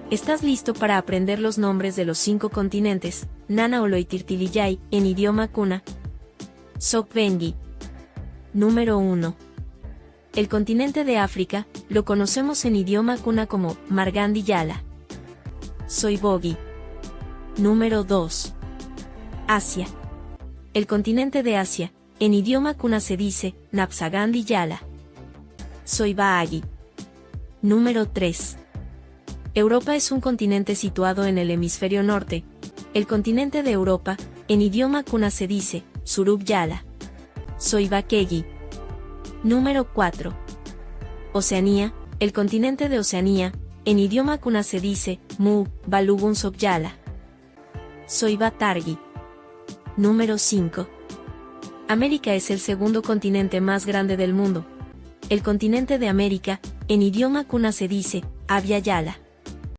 ¿Estás listo para aprender los nombres de los 5 continentes, Nana Oloitirtilillay, en idioma kuna? Sok Bengi. Número 1. El continente de África, lo conocemos en idioma kuna como Margandi Yala. Soy Bogi. Número 2. Asia. El continente de Asia, en idioma kuna se dice Napsagandi Yala. Soy Baagi. Número 3. Europa es un continente situado en el hemisferio norte. El continente de Europa, en idioma kuna se dice Surub Yala. Soy Bakegi. Número 4. Oceanía. El continente de Oceanía, en idioma kuna se dice Mu Balugun Sokyala. Soy Batargi. Número 5. América es el segundo continente más grande del mundo. El continente de América, en idioma kuna se dice Abya Yala.